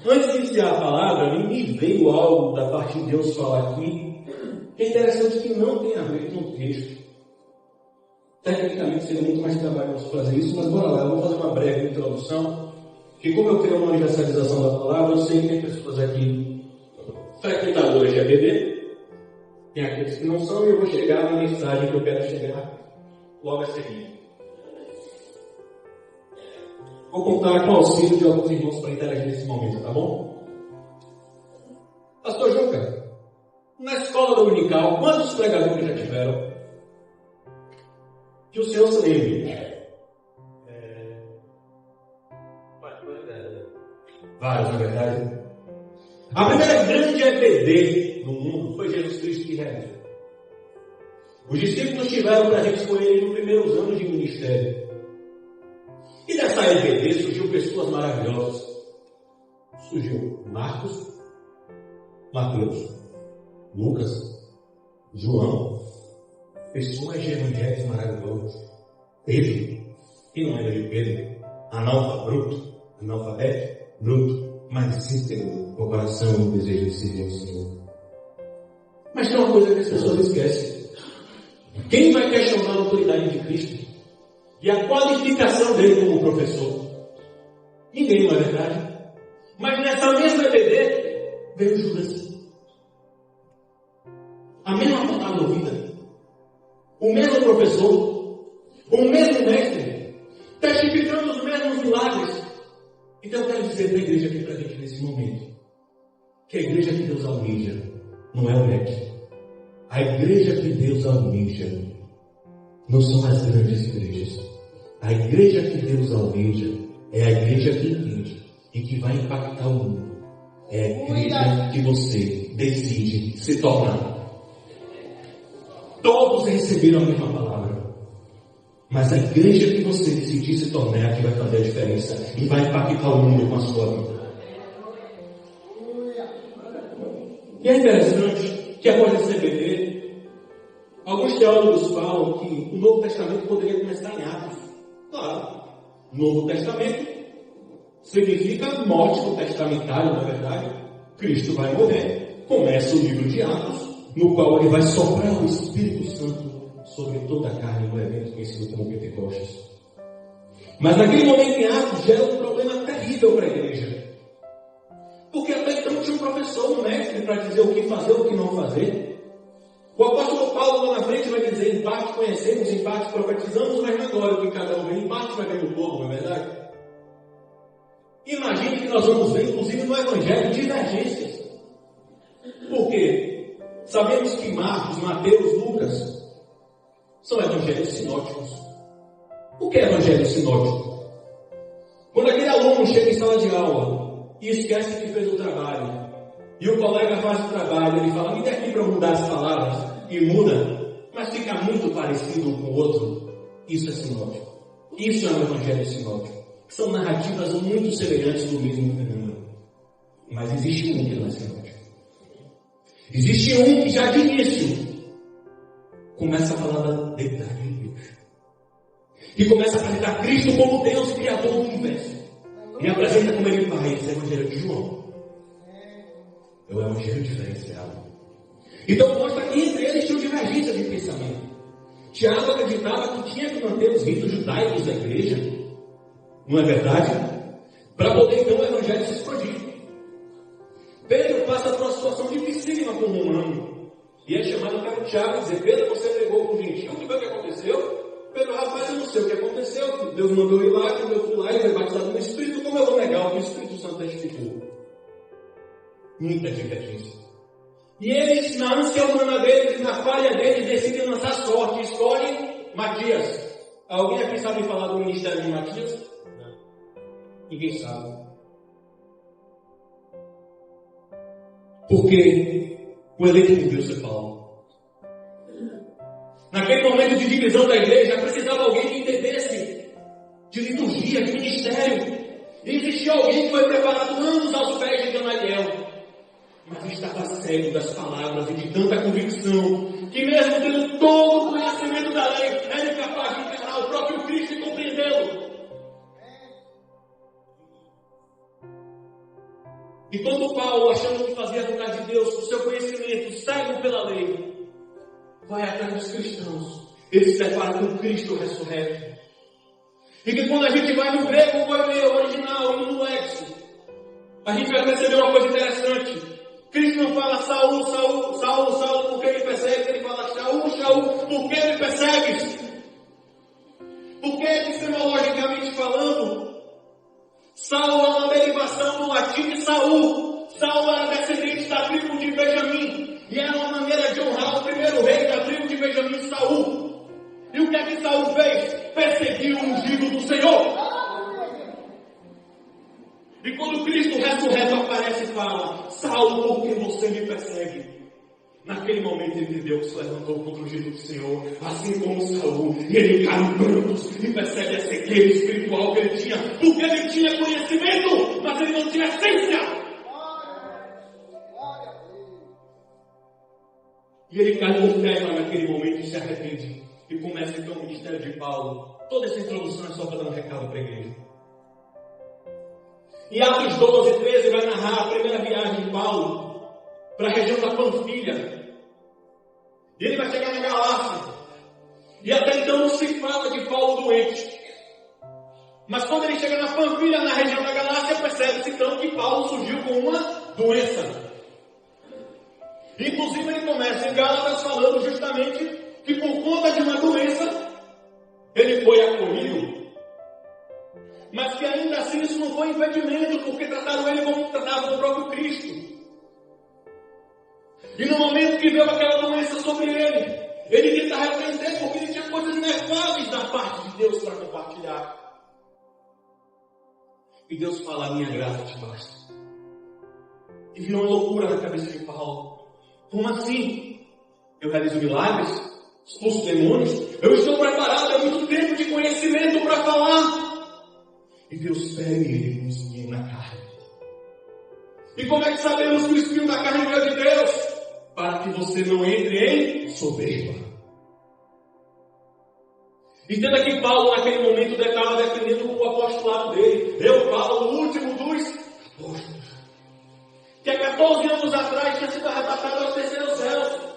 Antes de iniciar a palavra, me veio algo da parte de Deus falar aqui, que é interessante que não tem a ver com o texto. Tecnicamente seria muito mais trabalhoso fazer isso, mas bora lá, eu vou fazer uma breve introdução, que como eu creio na universalização da palavra, eu sei que tem pessoas aqui frequentadoras de EBD, tem aqueles que não são, e eu vou chegar na mensagem que eu quero chegar logo a seguir. Vou contar com o auxílio de alguns irmãos para interagir nesse momento, tá bom? Pastor Juca, na escola dominical, quantos pregadores já tiveram? Que o Senhor se lembre. Vários, na verdade. A primeira grande EBD do mundo foi Jesus Cristo que realizou. Os discípulos tiveram presentes com ele nos primeiros anos de ministério. E dessa EBD surgiu pessoas maravilhosas. Surgiu Marcos, Mateus, Lucas, João. Pessoas de evangelhos maravilhosos. Pedro, que não era de Pedro, analfabeto, bruto, mas íntegro, com o coração e o desejo de servir ao Senhor. Mas tem uma coisa que as pessoas esquecem. Quem vai questionar a autoridade de Cristo e a qualificação dele como professor? Ninguém, não é verdade? Mas nessa mesma EBD veio Judas. A mesma palavra ouvida, o mesmo professor, o mesmo mestre, testificando os mesmos milagres. Então eu quero dizer para a igreja aqui para a gente nesse momento, que a igreja que Deus almeja não é o MEC. A igreja que Deus almeja não são as grandes igrejas. A igreja que Deus almeja é a igreja que entende e que vai impactar o mundo. É a igreja que você decide se tornar. Todos receberam a mesma palavra, mas a igreja que você decidir se tornar é a que vai fazer a diferença e vai impactar o mundo com a sua vida. E é interessante que após esse EBD, alguns teólogos falam que o Novo Testamento poderia começar em Atos. Claro, Novo Testamento significa morte do testamentário, na verdade. Cristo vai morrer, começa o livro de Atos, no qual ele vai soprar o Espírito Santo sobre toda a carne, no evento conhecido como Pentecostes. Mas naquele momento em Atos gera um problema terrível para a igreja. Porque até então tinha um professor, um mestre, para dizer o que fazer, o que não fazer. O apóstolo Paulo lá na frente vai dizer, em parte conhecemos, em parte profetizamos, mas na glória que cada um vê, em parte vai ver o povo, não é verdade? Imagine que nós vamos ver, inclusive no Evangelho, divergências. Por quê? Sabemos que Marcos, Mateus, Lucas são evangelhos sinóticos. O que é evangelho sinótico? Quando aquele aluno chega em sala de aula e esquece que fez o trabalho, e o colega faz o trabalho, ele fala, me dê aqui para mudar as palavras, e muda, mas fica muito parecido um com o outro, isso é sinótico. Isso é um evangelho sinótico. São narrativas muito semelhantes do mesmo fenômeno. Mas existe um que não é sinótico. Existe um que já de início começa a falar da deidade de Deus. E começa a apresentar Cristo como Deus, Criador do universo. E apresenta como ele faz. Esse é o Evangelho de João. É o Evangelho diferenciado. Então mostra que entre eles tinha divergência de pensamento. Tiago acreditava que tinha que manter os ritos judaicos da igreja. Não é verdade? Para poder então o Evangelho se expandir. Pedro passa por uma situação dificílima com o romano. E é chamado para Tiago e dizer, Pedro, você pregou com o gentil, o que foi que aconteceu? Pedro, rapaz, eu não sei o que aconteceu, Deus mandou ir lá, quando eu fui lá, ele foi batizado no Espírito, como eu vou negar o que o Espírito Santo testificou? Muita divergência. E eles, na ânsia humana deles, na falha deles, decidem lançar sorte, escolhem Matias. Alguém aqui sabe falar do ministério de Matias? Não. Ninguém sabe. Porque o eleito de Deus é Paulo. Naquele momento de divisão da igreja, precisava alguém que entendesse de liturgia, de ministério. E existia alguém que foi preparado anos aos pés de Gamaliel, mas estava cego das palavras e de tanta convicção, que mesmo tendo todo o conhecimento da lei, era incapaz de encarar o próprio Cristo e compreendê-lo. E quando Paulo, achando que fazia a vontade de Deus, o seu conhecimento, cego pela lei, vai atrás dos cristãos, ele se depara com Cristo ressurreto. E que quando a gente vai no grego, koineo, original, e no lexo, a gente vai perceber uma coisa interessante. Cristo não fala Saul, Saul, Saul, Saul, por que me persegue? Ele fala Shaul, Shaul, por que me persegues? Porque, epistemologicamente falando, Saul é uma derivação do latim de Saul. Saul era descendente da tribo de Benjamim. E era uma maneira de honrar o primeiro rei da tribo de Benjamim, Saul. E o que é que Saul fez? Perseguiu o ungido do Senhor. E quando Cristo ressurreto aparece e fala, Saul, por que você me persegue? Naquele momento ele entendeu que se levantou contra o ungido do Senhor, assim como Saul, e ele cai em prantos e percebe a cegueira espiritual que ele tinha, porque ele tinha conhecimento, mas ele não tinha essência. E ele cai por terra naquele momento e se arrepende. E começa então o ministério de Paulo. Toda essa introdução é só para dar um recado para a igreja. E Atos 12, 13 vai narrar a primeira viagem de Paulo para a região da Panfilha. E ele vai chegar na Galácia. E até então não se fala de Paulo doente. Mas quando ele chega na Panfilha, na região da Galácia, percebe-se então que Paulo surgiu com uma doença. Inclusive ele começa em Gálatas falando justamente que por conta de uma doença, ele foi acolhido. Mas que ainda assim isso não foi impedimento, porque trataram ele como tratavam o próprio Cristo. E no momento que veio aquela doença sobre ele tenta arrepender, porque ele tinha coisas inefáveis da parte de Deus para compartilhar. E Deus fala, a minha graça te basta. E virou uma loucura na cabeça de Paulo. Como assim? Eu realizo milagres? Expulso demônios? Eu estou preparado, há muito tempo de conhecimento para falar. E Deus fere ele com o espinho na carne. E como é que sabemos que o espinho da carne veio de Deus? Para que você não entre em soberba. Entenda que Paulo naquele momento estava defendendo o apostolado dele. Eu, Paulo, o último dos apóstolos. Que há 14 anos atrás tinha sido arrebatado aos terceiros céus.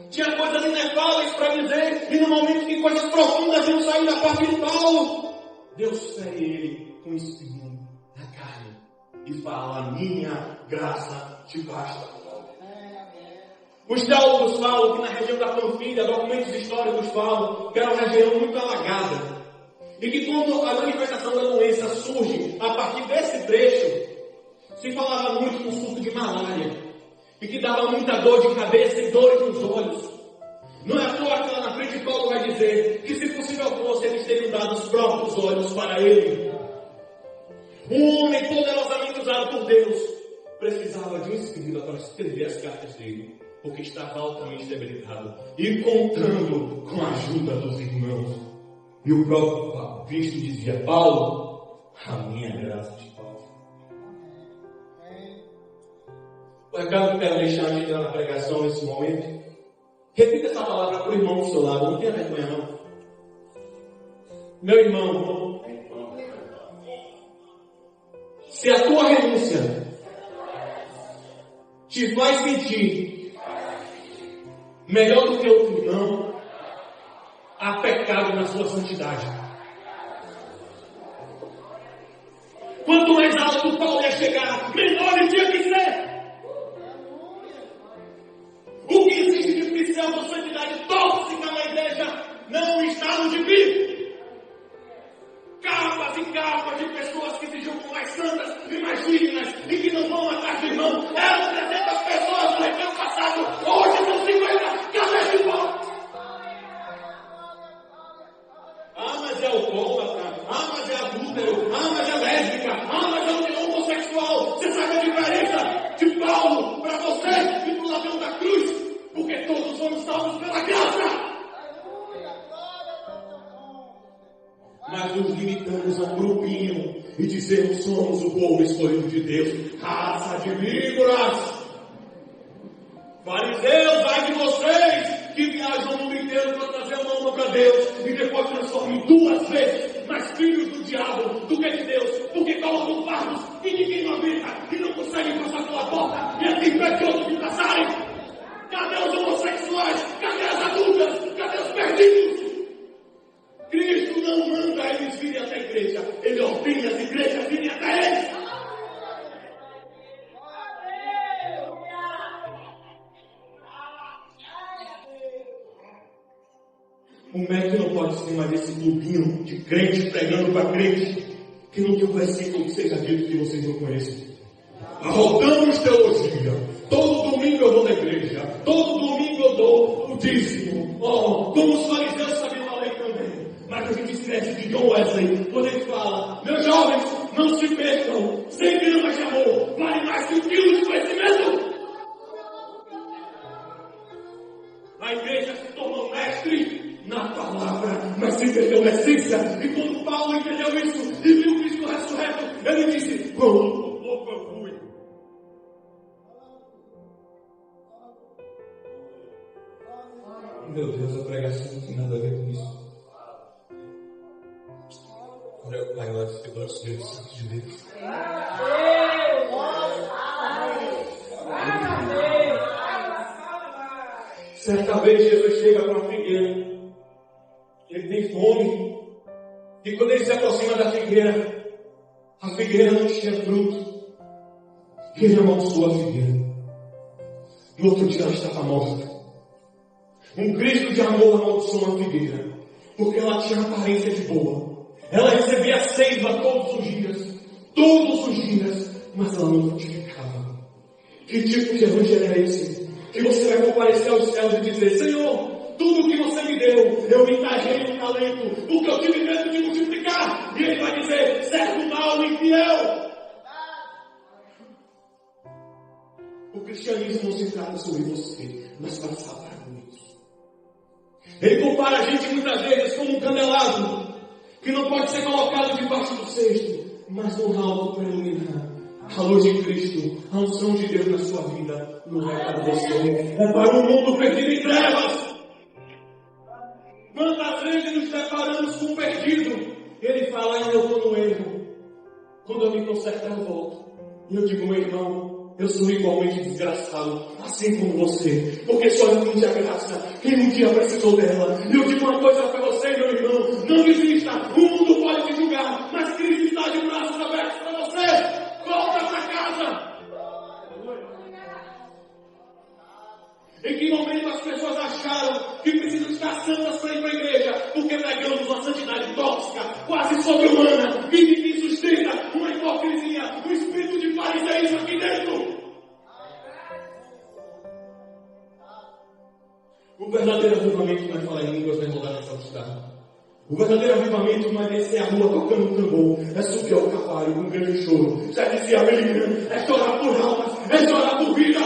Tinha coisas inefáveis para dizer. E no momento que coisas profundas iam sair da parte de Paulo, Deus fere ele com espinho na carne e fala, a minha graça te basta. Os teólogos falam que na região da Panfilha, documentos históricos falam que era uma região muito alagada. E que quando a manifestação da doença surge a partir desse trecho, se falava muito do surto de malária. E que dava muita dor de cabeça e dores nos olhos. Não é à toa que lá na frente Paulo vai dizer que se possível fosse eles terem dado os próprios olhos para ele. Um homem poderosamente usado por Deus precisava de um espírito para escrever as cartas dele, porque estava altamente debilitado e contando com a ajuda dos irmãos. E o próprio Cristo dizia, Paulo, a minha graça te basta. O recado que eu quero deixar antes de entrar na pregação nesse momento, repita essa palavra para o irmão do seu lado, não tenha vergonha não. Meu irmão, se a tua renúncia te faz sentir melhor do que o teu irmão, há pecado na sua santidade. Quanto mais alto Paulo ia chegar, menor ele tinha que ser. O que existe de prisão da santidade tóxica na igreja não está no gibi. Capas e capas de pessoas que se julgam mais santas e mais dignas e que não vão matar de irmão. Eram 300 pessoas no recado passado, hoje são 50, cadê de volta? Ah, mas é alcoólatra, ah, mas é adúltero, ah, mas é lésbica, ah, mas é homossexual. Você sabe a diferença de Paulo para você e do ladrão da cruz? Porque todos somos salvos pela graça. Mas nos limitamos a um grupinho e dizemos somos o povo escolhido de Deus, raça de víboras. Fariseus, vai de vocês que viajam o mundo inteiro para trazer uma alma para Deus e depois transformam 2 vezes mais filhos do diabo do que de Deus, porque colocam fardos e ninguém não aguenta e não consegue passar pela porta e assim impede outros de passarem. Cadê os homossexuais? Cadê as adultas? Cadê os perdidos? Cristo não manda eles virem até a igreja, Ele ordena as igrejas virem até eles. O médico não pode ser mais esse clubinho de crente pregando para crente, que não tem um versículo que seja dito que vocês não conhecem. Arrotamos teologia. Todo domingo eu vou na igreja. Todo domingo eu dou o dízimo. Como os fariseus sabiam a lei também. Mas a gente esquece de John Wesley, quando ele fala: meus jovens, não se percam. 100 gramas de amor vale mais que 1 quilo de conhecimento. A igreja se tornou mestre na palavra, mas se perdeu na essência. E quando Paulo entendeu isso e viu Cristo ressurreto, ele disse: quão louco eu fui. Meu Deus, a pregação não tem nada a ver com isso. Olha o Pai lá de Deus, Santo de Deus. Certa vez Jesus chega para uma figueira. Ele tem fome. E quando ele se aproxima da figueira, a figueira não tinha fruto. Ele amaldiçoou a figueira. No outro dia ela estava morta. Um Cristo de amor amaldiçoou a figueira, porque ela tinha aparência de boa. Ela recebia a seiva todos os dias, mas ela não frutificava. Que tipo de evangelho é esse? Que você vai comparecer aos céus e dizer: Senhor, tudo que você me deu, eu me entajei no talento, porque eu tive medo de multiplicar. E ele vai dizer: servo mau e infiel. O cristianismo não se trata sobre você, mas para salvar muitos. Ele compara a gente muitas vezes como um candelabro que não pode ser colocado debaixo do cesto, mas no alto para iluminar. A luz de Cristo, a unção de Deus na sua vida, não é para você, é para um mundo perdido em trevas. Quantas vezes nos deparamos com um perdido, ele fala: eu estou no erro. Quando eu me consertar, eu volto. E eu digo: meu irmão, eu sou igualmente desgraçado, assim como você, porque só entende a graça quem um dia precisou dela. E eu digo uma coisa para você, meu irmão: não desista. O mundo pode te julgar, mas Cristo está de braços abertos para você. Volta para casa. Em que momento as pessoas acharam que precisam estar santas para ir para a igreja? Porque pregamos uma santidade tóxica, quase sobre-humana, que sustenta uma hipocrisia, um espírito de fariseísmo aqui dentro. O verdadeiro avivamento não é falar em línguas, não é rodar nessa cidade. O verdadeiro avivamento não é descer a rua tocando um tambor, é subir ao cavalo com um grande choro. Já dizia a menina: é chorar por almas, é chorar por vida.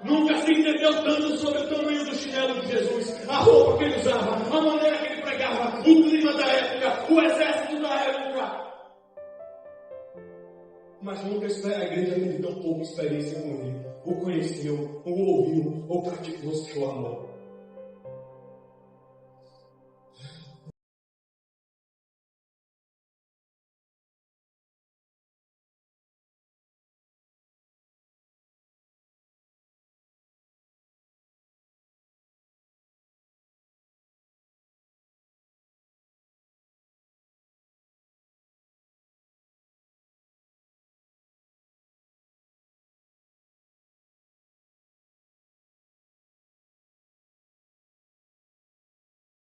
Nunca se entendeu tanto sobre o tamanho do chinelo de Jesus, a roupa que ele usava, a maneira que ele pregava, o clima da época, o exército da época. Mas nunca a igreja teve tão pouca experiência com ele, ou conheceu, ou ouviu, ou praticou seu amor.